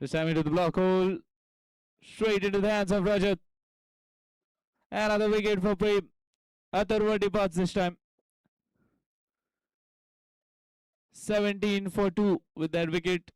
This time into the block hole. Straight into the hands of Rajat. Another wicket for Prem. Atharva departs this time. 17 for 2 with that wicket.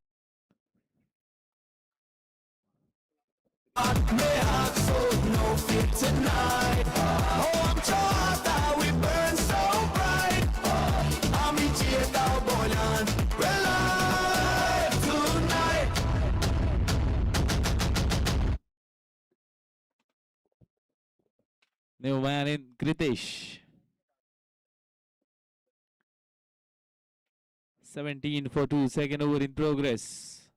New man in Kritesh. 17 for 2, second over in progress.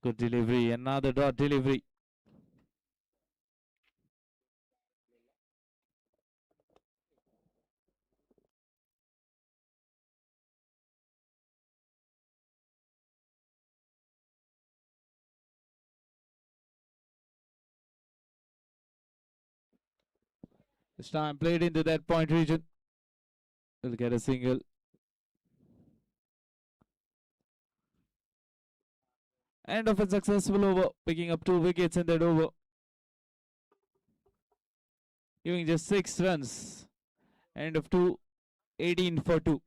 Good delivery, another dot delivery. This time played into that point region. Will get a single. End of a successful over, picking up 2 wickets in that over. Giving just 6 runs. End of 2, 18 for 2.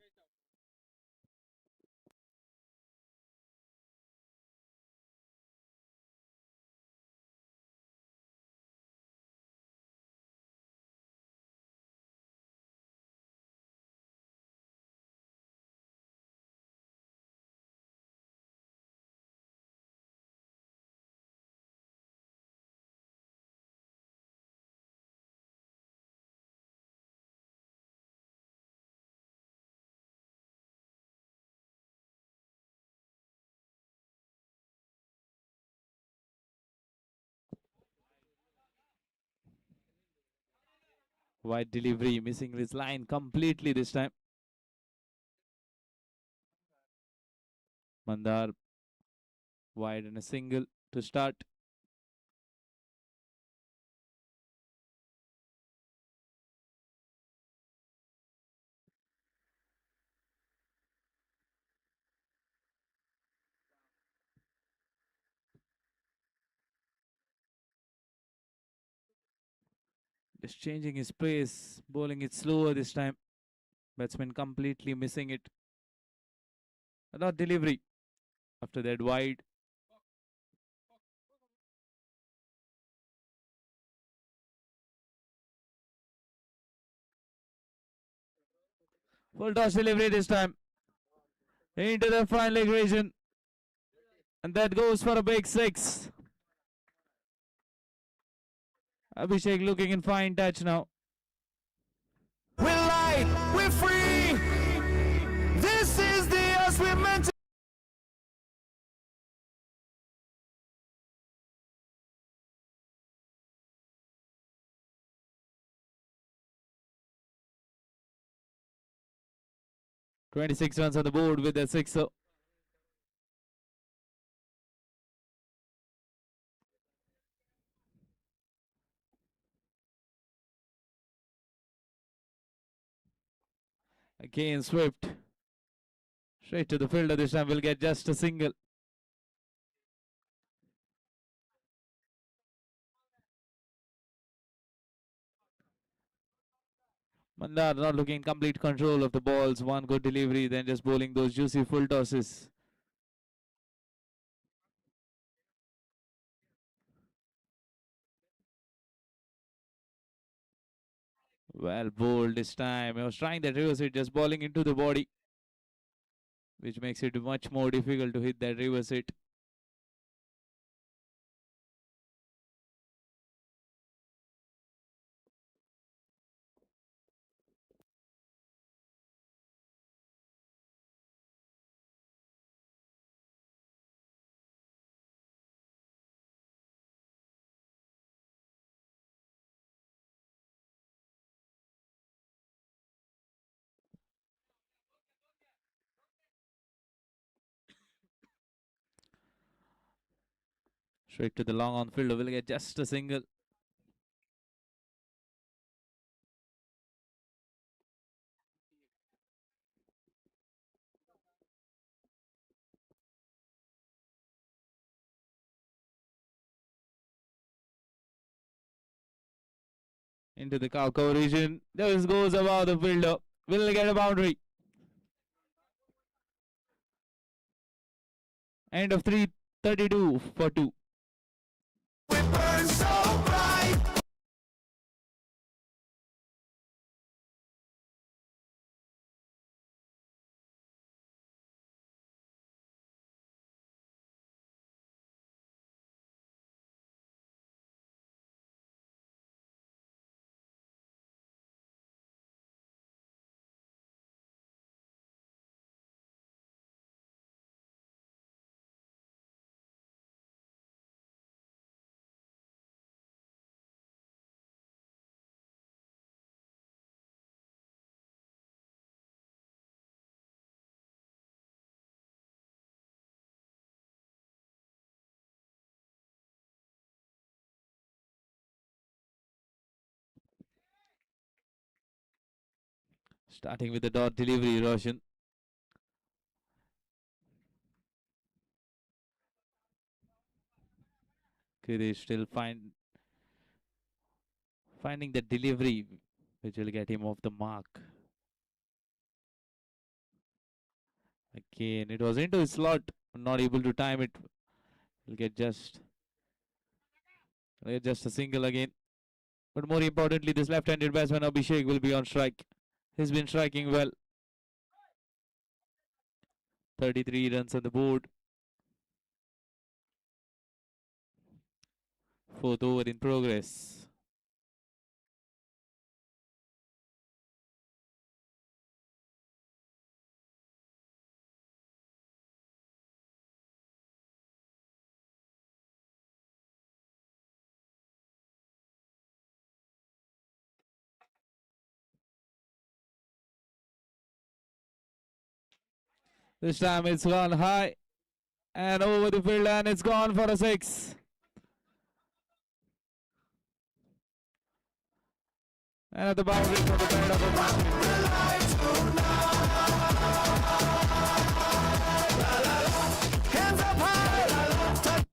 Wide delivery, missing his line completely this time. Mandar wide and a single to start. Just changing his pace, bowling it slower this time. Batsman completely missing it. Not delivery. After that wide. Full toss delivery this time. Into the fine leg region. And that goes for a big 6. Abhishek looking in fine touch now. We're light, we're free. This is the us we're meant to. "26 runs on the board with a sixer. Again swift. Straight to the fielder this time, will get just a single. Mandar not looking in complete control of the balls. One good delivery, then just bowling those juicy full tosses. Well bowled this time. I was trying that reverse hit, just bowling into the body, which makes it much more difficult to hit that reverse hit. Straight to the long on fielder. Will get just a single. Into the cow region. This goes above the fielder. Will get a boundary. End of 3:32 for 2. We burn so bright. Starting with the dot delivery, Roshan. Kridesh still finding the delivery which will get him off the mark. Again, it was into his slot, not able to time it. He'll get just a single again. But more importantly, this left-handed batsman Abhishek will be on strike. He's been striking well. 33 runs on the board. Fourth over in progress. This time it's gone high and over the field and it's gone for a 6. And at the boundary for the bend of the Hands up high.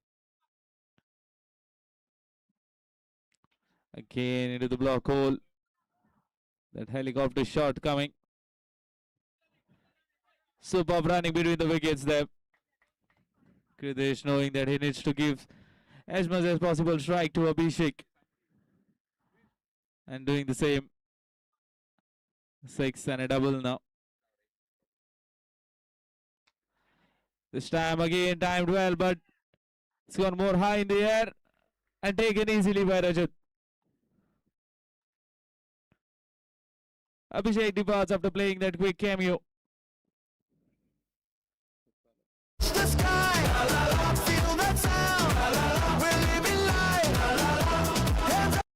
Again into the block hole. That helicopter shot coming. Superb running between the wickets there. Kridesh knowing that he needs to give as much as possible strike to Abhishek. And doing the same. 6 and a double now. This time again timed well, but it's gone more high in the air and taken easily by Rajat. Abhishek departs after playing that quick cameo. The sky, feel that sound. We're living life. Hands up.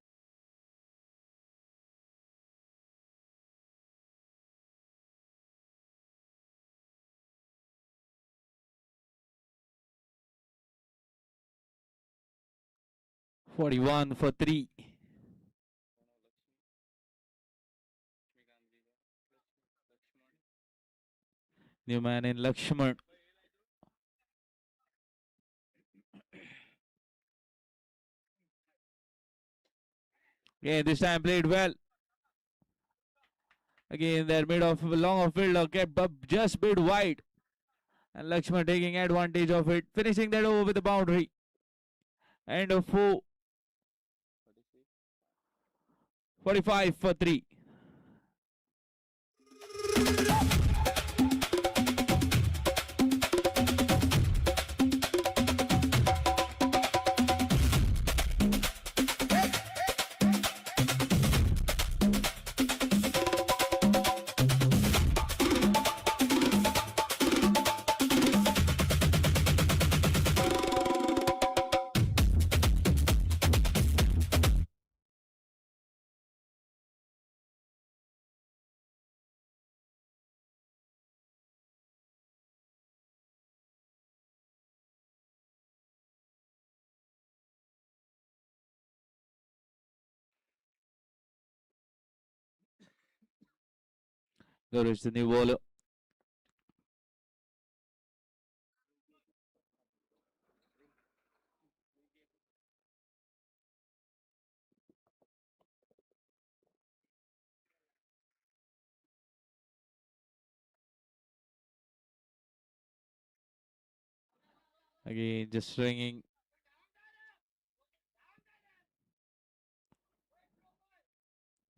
"41 for 3. New man in Lakshman. Yeah, this time played well. Again, that mid of long of fielder kept up just bit wide. And Lakshman taking advantage of it, finishing that over with the boundary. End of 4. 45 for 3. Gaurish, the new bowler. Again, just swinging.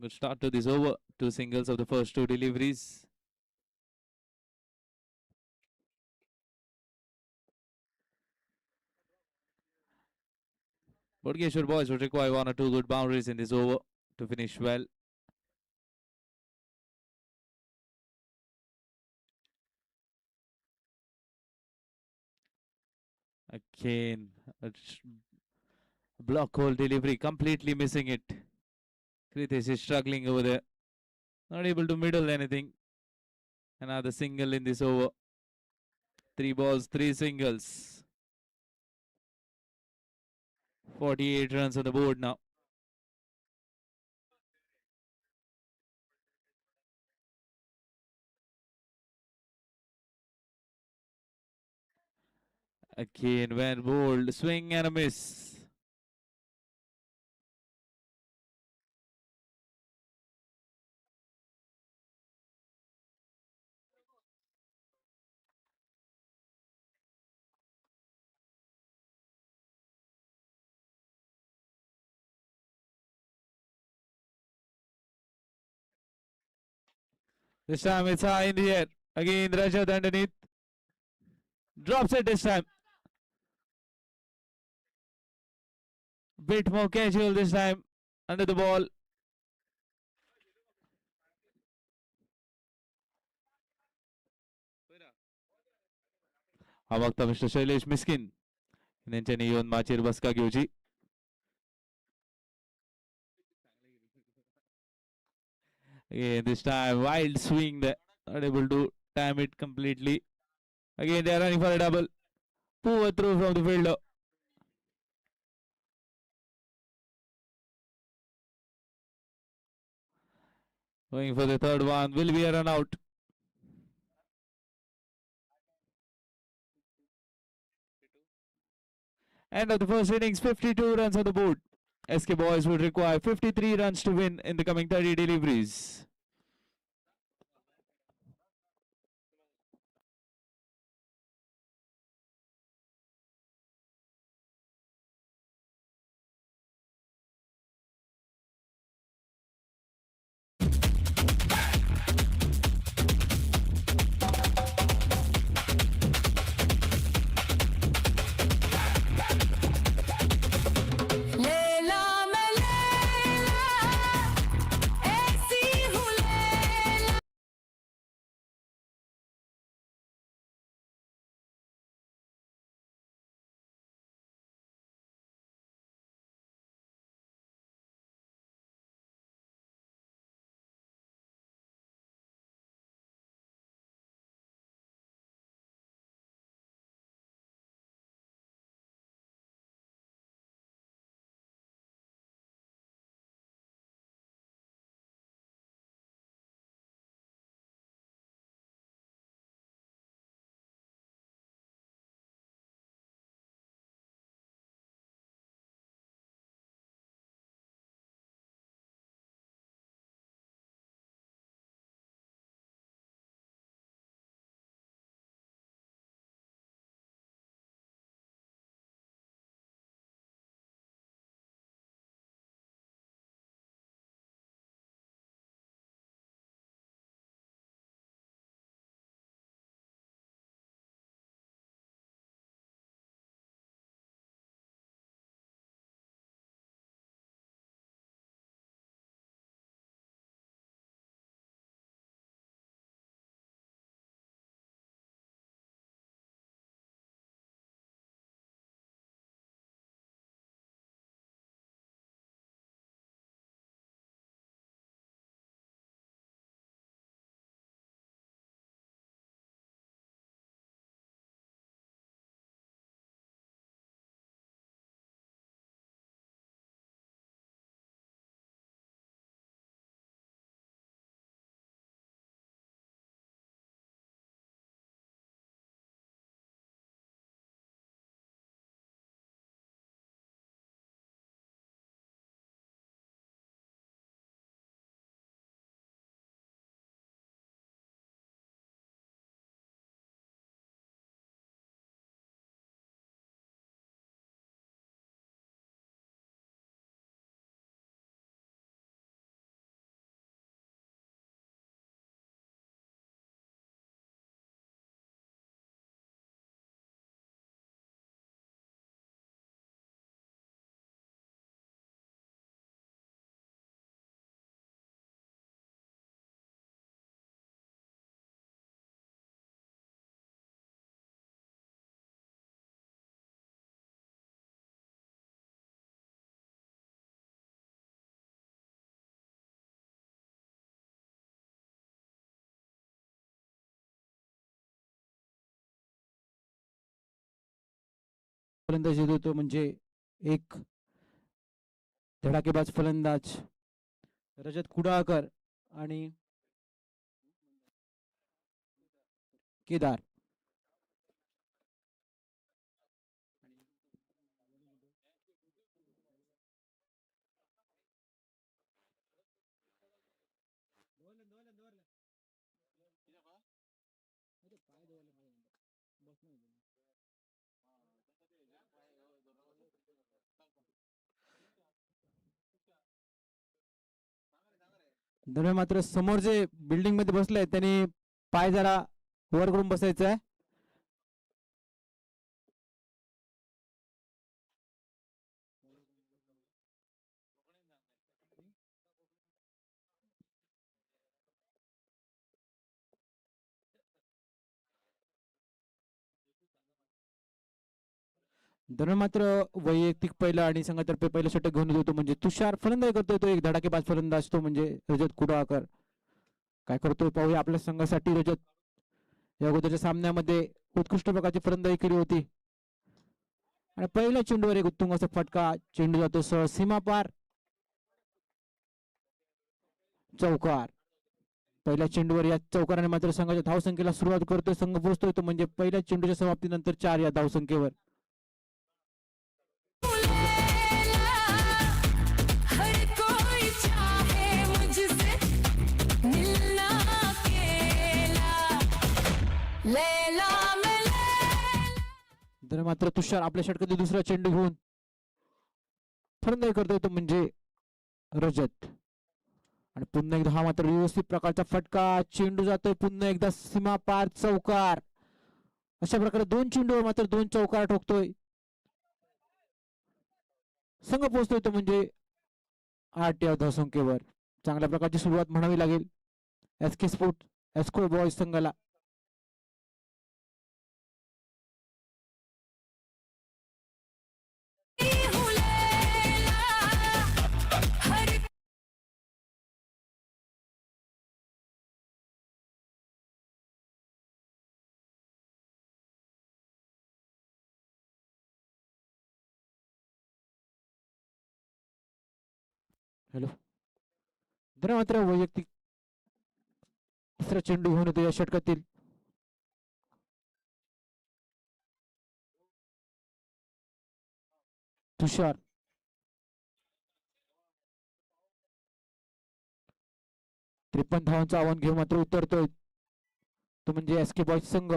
Good start to this over. Two singles of the first two deliveries. Bodgeshwar boys would require one or two good boundaries in this over to finish well. Again, a block hole delivery, completely missing it. Kritesh is struggling over there. Not able to middle anything. Another single in this over. 3 balls, 3 singles. 48 runs on the board now. Again, when bowled, swing and a miss. This time it's high in the air. Again, Rajat underneath. Drops it this time. Bit more casual this time. Under the ball. हा बघता mister Shailesh Miskin यांच्याने येऊन माचेर बसका घेऊची. Again, this time wild swing there, not able to time it completely. Again, they are running for a double. Poor throw from the fielder. Going for the third one, will be a run out. End of the first innings, 52 runs on the board. SK boys would require 53 runs to win in the coming 30 deliveries. Laila मैं लैला ऐसी हूँ फलंदाजी देतो म्हणजे एक धडाकेबाज फलंदाज रजत कुडाळकर आणि केदार. दरम्यान मात्र समोर जे बिल्डिंग मध्ये बसले त्यांनी पाय जरा वर करून बसायचं आहे. दरम्यान मात्र वैयक्तिक पहिला आणि संघातर्फे पहिलं षटक घेऊन येतो म्हणजे तुषार फलंदाजी करतोय तो एक धडाकेबाज फलंदाज तो म्हणजे रजत कुडाळकर. काय करतोय पाहूया आपल्या संघासाठी. रजत या अगोदरच्या सामन्यामध्ये उत्कृष्ट प्रकारची फलंदाजी केली होती आणि पहिल्या चेंडूवर एक उत्तुंग असा फटका. चेंडू जातो सहज सीमा पार, चौकार. पहिल्या चेंडूवर या चौकाराने मात्र संघाच्या धावसंख्येला सुरुवात करतोय. संघ पोहोचतोय तो म्हणजे पहिल्या चेंडूच्या समाप्तीनंतर 4 या धावसंख्येवर. तर मात्र तुषार आपल्या षटकातील दुसरा चेंडू घेऊन फलंदाजी करतोय तो म्हणजे रजत. आणि पुन्हा एकदा हा मात्र व्यवस्थित प्रकारचा फटका. चेंडू जातोय पुन्हा एकदा सीमा पार, चौकार. अशा प्रकारे 2 चेंडूवर मात्र 2 चौकार ठोकतोय. संघ पोहोचतोय तो म्हणजे 8 या धावसंख्येवर. चांगल्या प्रकारची सुरुवात म्हणावी लागेल एसके स्पोर्ट एस्को बॉयज संघाला. हॅलो. तर मात्र वैयक्तिक तिसरा चेंडू घेऊन येतो या षटकातील. तुषार 53 धावांचं आव्हान घेऊन मात्र उतरतोय तो म्हणजे एसके बॉयज संघ.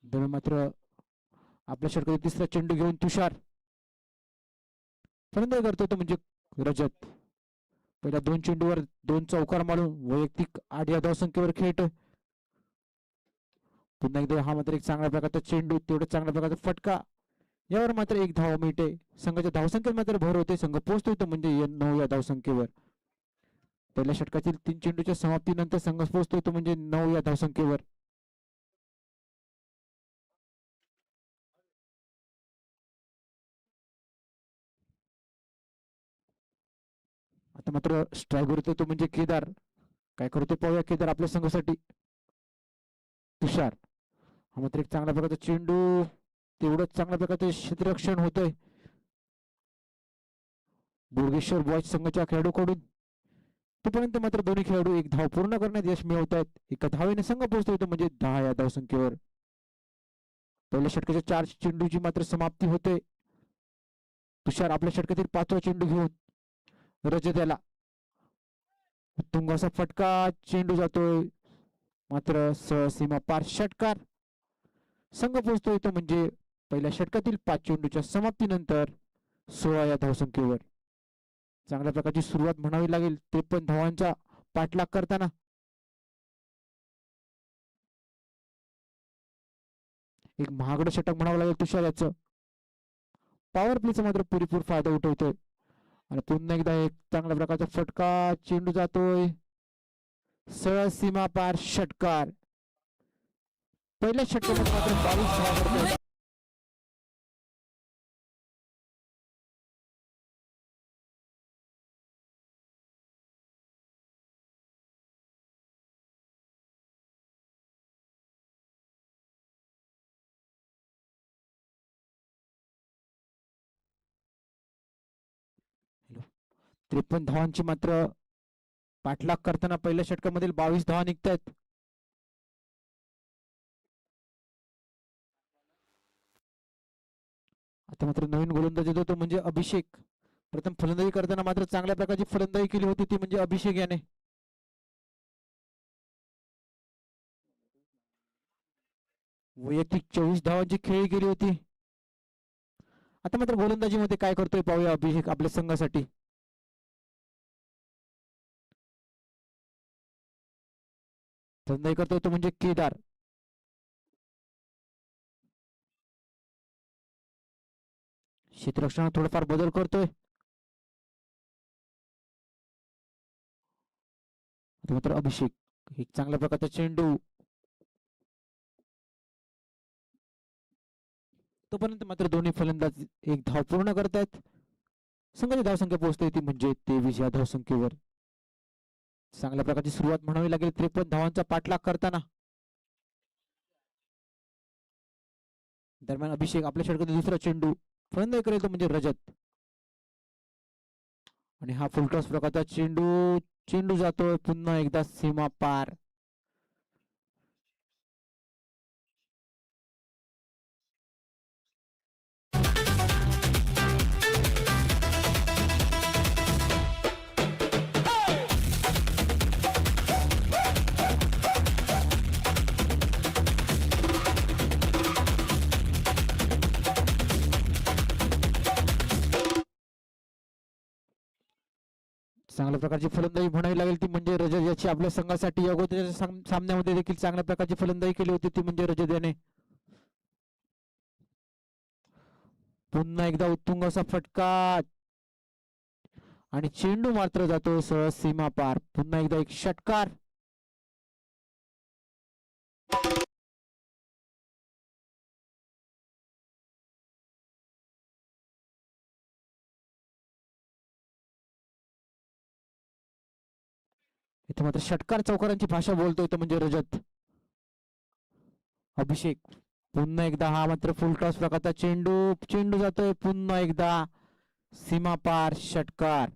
दरम्यान मात्र आपल्या षटकातील तिसरा चेंडू घेऊन तुषार फलंदाजी करतो तो म्हणजे रजत. पहिल्या 2 चेंडूवर 2 चौकार मारून वैयक्तिक 8 या धावसंख्येवर खेळतोय. पुन्हा एकदा हा मात्र एक चांगल्या प्रकारचा चेंडू, तेवढा चांगल्या प्रकारचा फटका. यावर मात्र 1 धाव मिळते. संघाच्या धावसंख्येत मात्र भर होते. संघ पोहोचतोय तो म्हणजे 9 या धावसंख्येवर. पहिल्या षटकातील 3 चेंडूच्या समाप्तीनंतर संघ पोहोचतोय तो म्हणजे 9 या धावसंख्येवर. आता मात्र स्ट्रायकर येतो तो म्हणजे केदार. काय करतोय पाहूया केदार आपल्या संघासाठी. तुषार हा मात्र एक चांगल्या प्रकारचा चेंडू, तेवढंच चांगल्या प्रकारचे क्षेत्ररक्षण होतंय बोर्गेश्वर बॉयज संघाच्या खेळाडूकडून. तोपर्यंत मात्र दोन्ही खेळाडू एक धाव पूर्ण करण्यात यश मिळवत आहेत. एका धावेने संघ पोहोचतो येतो म्हणजे 10 या धावसंख्येवर. पहिल्या षटकाच्या 4 चेंडूची मात्र समाप्ती होते. तुषार आपल्या षटकातील 5वा चेंडू घेऊन रजत याला उत्तुंग असा फटका, चेंडू जातोय मात्र सीमा पार षटकार. संघ पोहोचतो येतो म्हणजे पहिल्या षटकातील 5 चेंडूच्या समाप्तीनंतर 16 या धावसंख्येवर. चांगल्या प्रकारची सुरुवात म्हणावी लागेल 53 धावांचा पाठलाग करताना. एक महागडं षटक म्हणावं लागेल तुषार याचं. पॉवर प्लेचा मात्र पुरेपूर फायदा उठवतोय आणि पुन्हा एकदा एक चांगल्या प्रकारचा फटका, चेंडू जातोय सरळ सीमा पार षटकार. पहिल्या षटकामध्ये मात्र 22 धावा करतोय. हॅलो 53 धावांची मात्र पाठलाग करताना पहिल्या षटकामधील 22 धावा निघतायत. आता मात्र नवीन गोलंदाज येतो तो म्हणजे अभिषेक. प्रथम फलंदाजी करताना मात्र चांगल्या प्रकारची फलंदाजी केली होती ती म्हणजे अभिषेक याने. वैयक्तिक 24 धावांची खेळी केली होती. आता मात्र गोलंदाजीमध्ये काय करतोय पाहूया अभिषेक आपल्या संघासाठी. फलंदाजी करतोय तो म्हणजे केदार. क्षेत्ररक्षणात थोडाफार बदल करतोय. आता मात्र अभिषेक एक चांगल्या प्रकारचा चेंडू. तोपर्यंत मात्र दोन्ही फलंदाज एक धाव पूर्ण करतायत. संघाची धावसंख्या पोहोचते ती म्हणजे 23 या धावसंख्येवर. चांगल्या प्रकारची सुरुवात म्हणावी लागेल 53 धावांचा पाठलाग करताना. दरम्यान अभिषेक आपल्या षटकातील दुसरा चेंडू फलंदाजी करेल तो म्हणजे रजत आणि हा फुलटॉस प्रकारचा चेंडू, चेंडू जातोय पुन्हा एकदा सीमा पार. चांगल्या प्रकारची फलंदाजी म्हणावी लागेल ती म्हणजे रजत याची आपल्या संघासाठी अगोदरच्या सामन्यामध्ये देखील चांगल्या प्रकारची फलंदाजी केली होती ती म्हणजे रजत याने. पुन्हा एकदा उत्तुंग असा फटका आणि चेंडू मात्र जातो सहज सीमा पार. पुन्हा एकदा एक षटकार. इथे मात्र षटकार चौकारांची भाषा बोलतोय तो म्हणजे रजत. अभिषेक पुन्हा एकदा हा मात्र फुल टॉस प्रकारचा चेंडू, चेंडू जातोय पुन्हा एकदा सीमा पार षटकार.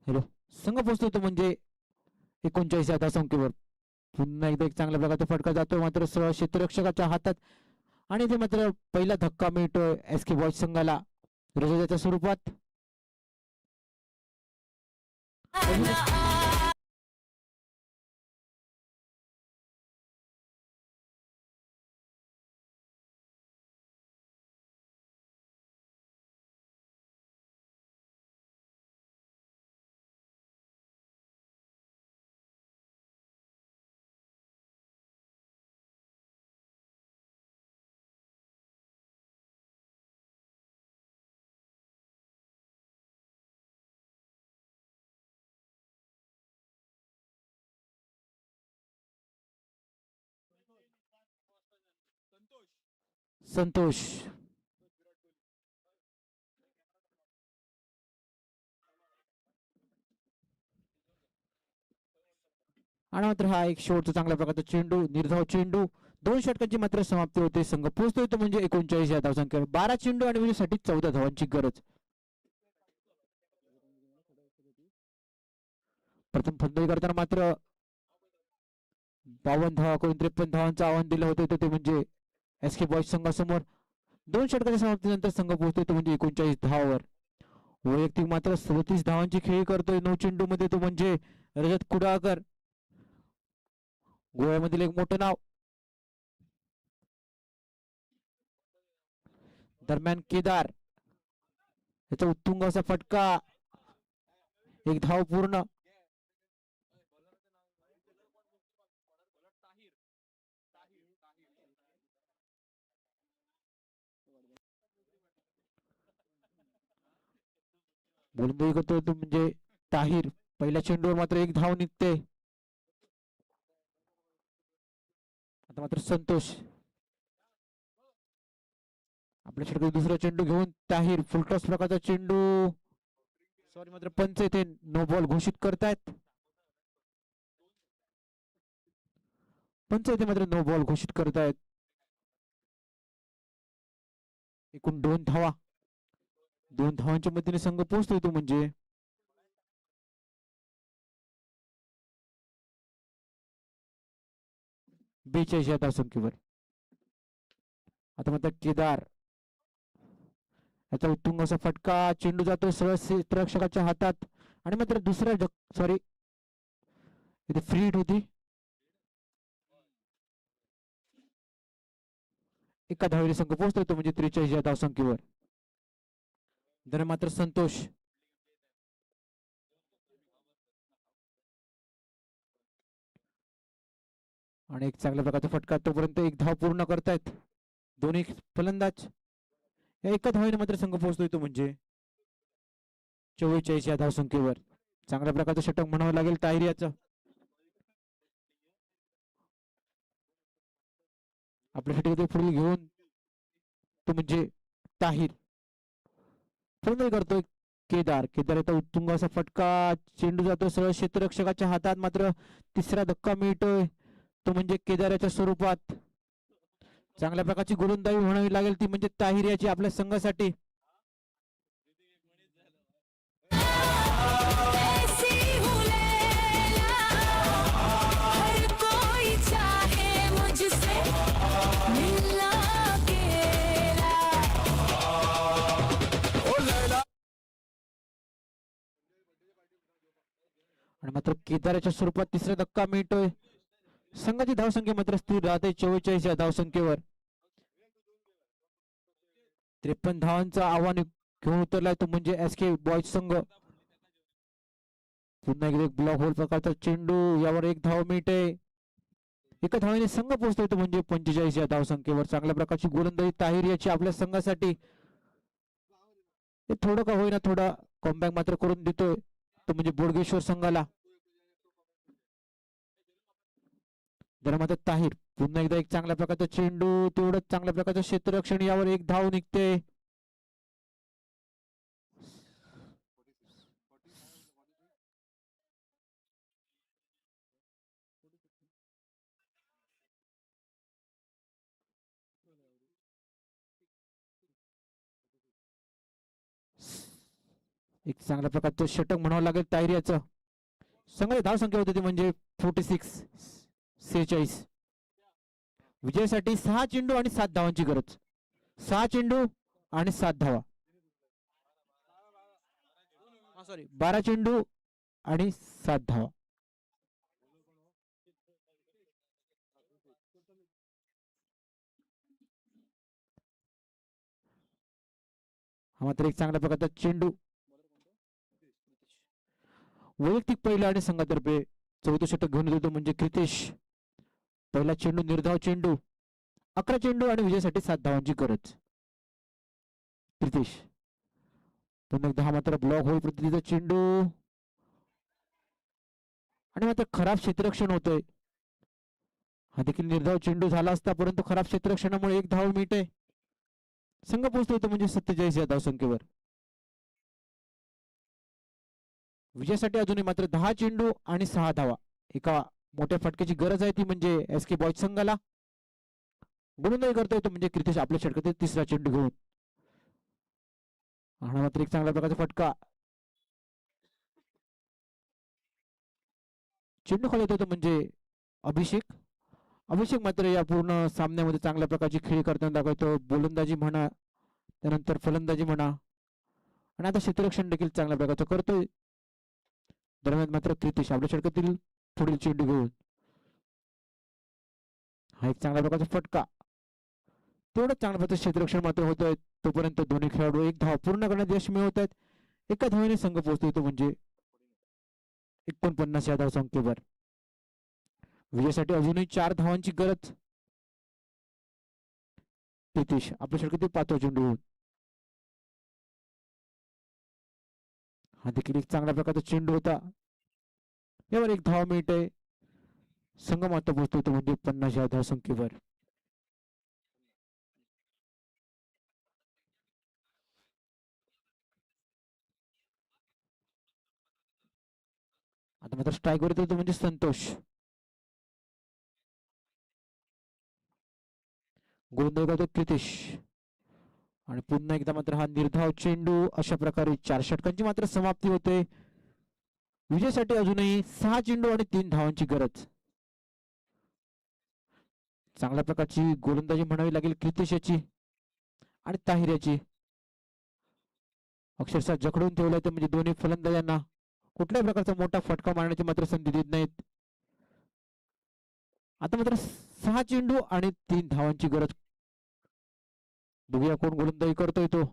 हॅलो संघ पोहोचतो तो म्हणजे 39 या धावसंख्येवर. पुन्हा एकदा एक चांगल्या प्रकारचा फटका जातो मात्र सरळ क्षेत्ररक्षकाच्या हातात आणि ते मात्र पहिला धक्का मिळतोय एसके बॉयज संघाला रजताच्या स्वरूपात. संतोष. आणि मात्र हा एक शेवटचा चांगल्या प्रकारचा चेंडू, निर्धाव चेंडू. 2 षटकांची मात्र समाप्ती होते. संघ पोहोचतोय तो म्हणजे 39 या धावसंख्येवर. 12 चेंडू आणि विजयासाठी 14 धावांची गरज. प्रथम फलंदाजी करताना मात्र 52 धावा करून 53 धावांचं आव्हान दिलं होतं ते म्हणजे एसके बॉयज संघासमोर. 2 षटकाच्या समाप्तीनंतर संघ पोहोचतोय तो म्हणजे 39 धावावर. वैयक्तिक मात्र 37 धावांची खेळी करतोय 9 चेंडू मध्ये तो म्हणजे रजत कुडाळकर, गोव्यामधील एक मोठं नाव. दरम्यान केदार, याचा उत्तुंग असा फटका, एक धाव पूर्ण. गोलंदाजी करतोय तो म्हणजे ताहिर. पहिल्या चेंडूवर मात्र एक धाव निघते. आता मात्र संतोष आपल्या षटकात दुसरा चेंडू घेऊन ताहिर. फुलटॉस प्रकारचा चेंडू, सॉरी मात्र पंच येथे नो बॉल घोषित करतायत. पंच येथे मात्र नो बॉल घोषित करतायत. एकूण 2 धावा, 2 धावांच्या मदतीने संघ पोहोचतोय तो म्हणजे 42 या धावसंख्येवर. आता मात्र केदार, याचा उत्तुंग असा फटका, चेंडू जातोय सरळ क्षेत्ररक्षकाच्या हातात. आणि मात्र दुसऱ्या सॉरी इथे फ्री हिट होती. एका धावेने संघ पोहोचतोय तो म्हणजे 43 या धावसंख्येवर. तर मात्र संतोष, आणि एक चांगल्या प्रकारचा फटका, तोपर्यंत एक धाव पूर्ण करतायत दोन्ही फलंदाज. या एका धावेने मात्र संघ पोहोचतोय तो म्हणजे 44 या धावसंख्येवर. चांगल्या प्रकारचं षटक म्हणावं लागेल ताहिर याचं. आपल्या षटक पुढे घेऊन तो म्हणजे ताहिर. फलंदाजी करतोय केदार. केदार येतो उत्तुंग असा फटका, चेंडू जातो सरळ क्षेत्ररक्षकाच्या हातात. मात्र तिसरा धक्का मिळतोय तो म्हणजे केदाराच्या स्वरूपात. चांगल्या प्रकारची गोलंदाजी म्हणावी लागेल ती म्हणजे ताहिर याची आपल्या संघासाठी. आणि मात्र केदाराच्या स्वरूपात तिसरा धक्का मिळतोय. संघाची धावसंख्या मात्र स्थिर राहते 44 या धावसंख्येवर. 53 धावांचा आव्हान घेऊन उतरलाय तो म्हणजे एसके बॉयज संघ. पुन्हा एकदा एक ब्लॉक होल प्रकारचा चेंडू, यावर एक धाव मिळते. एका धावेने संघ पोहोचतोय तो म्हणजे 45 या धावसंख्येवर. चांगल्या प्रकारची गोलंदाजी ताहिर याची आपल्या संघासाठी. थोडं का होईना थोडा कॉमबॅक मात्र करून देतोय तो म्हणजे बोडगेश्वर संघाला. जरा मात्र ताहिर, पुन्हा एकदा एक चांगल्या प्रकारचा चेंडू, तेवढंच चांगल्या प्रकारचं क्षेत्ररक्षण, यावर एक धाव निघते. एक चांगल्या प्रकारचं षटक म्हणावं लागेल ताहिर याचं. संघाची धाव संख्या होती ती म्हणजे 46. विजयासाठी 6 चेंडू आणि 7 धावांची गरज. 6 चेंडू आणि 7 धावा, सॉरी 12 चेंडू आणि 7 धावा. हा मात्र एक चांगल्या प्रकारचा चेंडू. वैयक्तिक पहिला आणि संघातर्फे 14 षटक घेऊन येतो म्हणजे क्रितेश. पहिला चेंडू निर्धाव चेंडू, 11 चेंडू आणि विजयासाठी 7 धावांची गरज. क्रितेश पुन्हा एकदा, हा मात्र ब्लॉक होल पद्धतीचा चेंडू, आणि मात्र खराब क्षेत्ररक्षण होतोय. हा देखील निर्धाव चेंडू झाला असता परंतु खराब क्षेत्ररक्षणामुळे एक धाव मिळते. संघ पोहोचतो तो म्हणजे 47 या धावसंख्येवर. विजयासाठी अजूनही मात्र 10 चेंडू आणि 6 धावा. एका मोठ्या फटक्याची गरज आहे ती म्हणजे एस के बॉयज संघाला. गोलंदाजी करतोय तो म्हणजे क्रितेश आपल्या षटकातील तिसरा चेंडू घेऊन. हा मात्र एक चांगल्या प्रकारचा फटका. चेंडू खाली येतो तो म्हणजे अभिषेक. अभिषेक मात्र या पूर्ण सामन्यामध्ये चांगल्या प्रकारची खेळी करताना दाखवतो. गोलंदाजी म्हणा, त्यानंतर फलंदाजी म्हणा, आणि आता क्षेत्ररक्षण देखील चांगल्या प्रकारचं करतोय. दरम्यान मात्र क्रितेश आपल्या षटकातील पुढील चेंडू घेऊन. हा एक चांगल्या प्रकारचा फटका. तेवढंच चांगल्या प्रकारचं क्षेत्ररक्षण मात्र होतंय. तोपर्यंत दोन्ही खेळाडू एक धाव पूर्ण करण्यात यश मिळवत आहेत. एका धावेने संघ पोहोचतो तो म्हणजे 49 या धावसंख्येवर. विजयासाठी अजूनही 4 धावांची गरज. क्रितेश आपल्या षटकातील 5वा चेंडू घेऊन. हा देखील एक चांगल्या प्रकारचा चेंडू होता. यावर एक धाव मिळते. संघ मात्र पोहोचतो तो म्हणजे 50 या धावसंख्येवर. आता मात्र स्ट्राईकवर येतो तो म्हणजे संतोष. गोलंदाजी करतो क्रितेश. आणि पुन्हा एकदा मात्र हा निर्धाव चेंडू. अशा प्रकारे 4 षटकांची मात्र समाप्ती होते. विजयासाठी अजूनही 6 चेंडू आणि 3 धावांची गरज. चांगल्या प्रकारची गोलंदाजी म्हणावी लागेल क्रितेश याची आणि ताहिर याची. अक्षरशः जखडून ठेवलं ते म्हणजे दोन्ही फलंदाजांना कुठल्याही प्रकारचा मोठा फटका मारण्याची मात्र संधी देत नाहीत. आता मात्र 6 चेंडू आणि 3 धावांची गरज. बघूया कोण गोलंदाजी करतोय तो.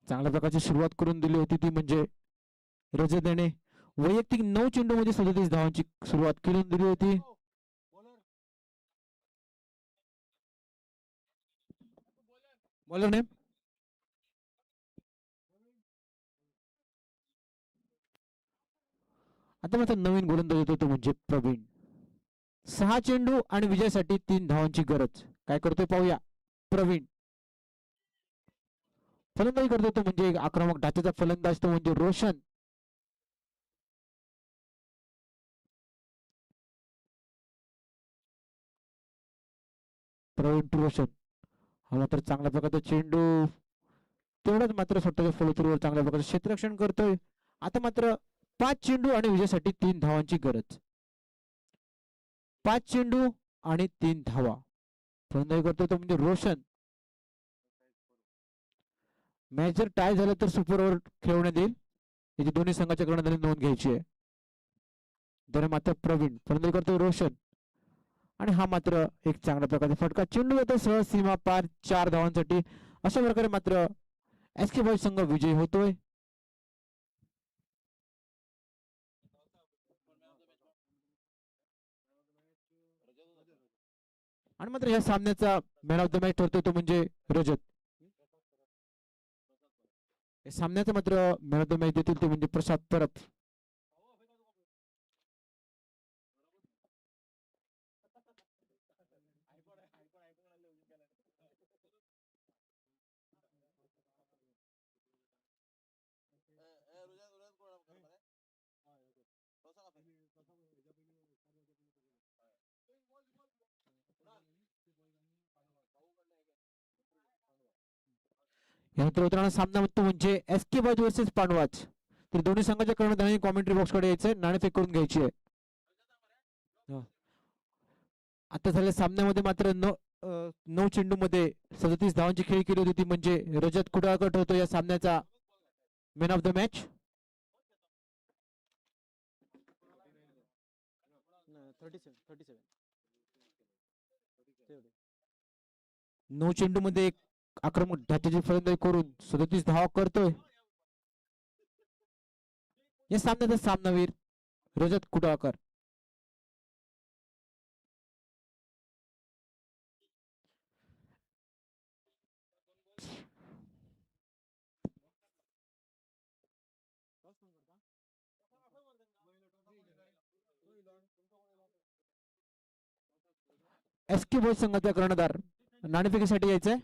चांगल्या प्रकारची सुरुवात करून दिली होती ती म्हणजे रजत याने. वैयक्तिक 9 चेंडू मध्ये 37 धावांची सुरुवात करून दिली होती. बॉलर नेम आता मात्र नवीन गोलंदाज येतो तो म्हणजे प्रवीण. 6 चेंडू आणि विजयासाठी 3 धावांची गरज. काय करतोय पाहूया प्रवीण. फलंदाजी करतोय तो म्हणजे एक आक्रमक ढाच्याचा फलंदाज तो म्हणजे रोशन. प्रवीण टू रोशन. हा मात्र चांगल्या प्रकारचा चेंडू. तेवढंच मात्र स्वतःच्या फॉलोथ्रूवर चांगल्या प्रकारचं क्षेत्ररक्षण करतोय. आता मात्र 5 चेंडू आणि विजयासाठी 3 धावांची गरज. 5 चेंडू आणि 3 धावा. फलंदाजी करतोय तो म्हणजे रोशन. मॅच जर टाय झालं तर सुपर ओव्हर खेळवण्यात येईल. याची दोन्ही संघाच्या कर्णधारांनी नोंद घ्यायची आहे. तर मात्र प्रवीण फलंदाजी करतोय रोशन. आणि हा मात्र एक चांगल्या प्रकारचा फटका. चेंडू येतो सहज सीमा पार 4 धावांसाठी. अशा प्रकारे मात्र एस के बॉयज संघ विजयी होतोय. आणि मात्र या सामन्याचा मॅन ऑफ द मॅच ठरतोय तो म्हणजे रजत. या सामन्याचा मात्र मॅन ऑफ द मॅच देतील ते म्हणजे प्रसाद परब. यानंतर उतरणारा सामना तो म्हणजे एस के बॉयज वर्सेस पांडवाज. तर दोन्ही संघाच्या कर्णधारांनी कॉमेंट्री बॉक्स कडे यायचंय. नाणेफेक करून घ्यायची आहे. आता झालेल्या सामन्यामध्ये मात्र 9 चेंडू मध्ये 37 धावांची खेळी केली होती ती म्हणजे रजत कुडाळकर ठरतो या सामन्याचा मॅन ऑफ द मॅच. 9 चेंडू मध्ये एक आक्रमक ढाच्याची फलंदाजी करून 37 धावा करतोय. या सामन्याचा सामनावीर रजत कुडाळकर. एसके बॉयज संघाचा कर्णधार नाणेफेकीसाठी यायचंय.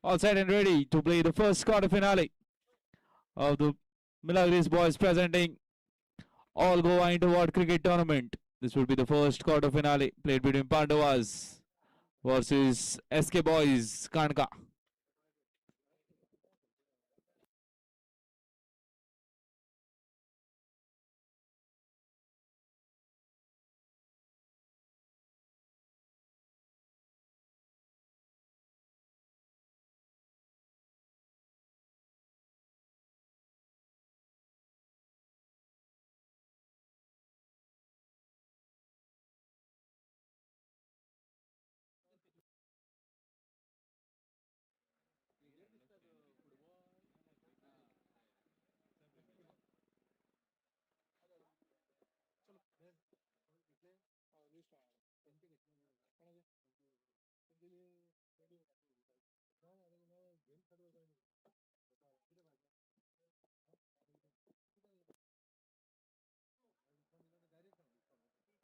All set and ready to play the first quarter finale of the Milagres boys presenting All Goa Interward Cricket Tournament. This will be the first quarter finale played between Pandavas versus SK Boys Kanka.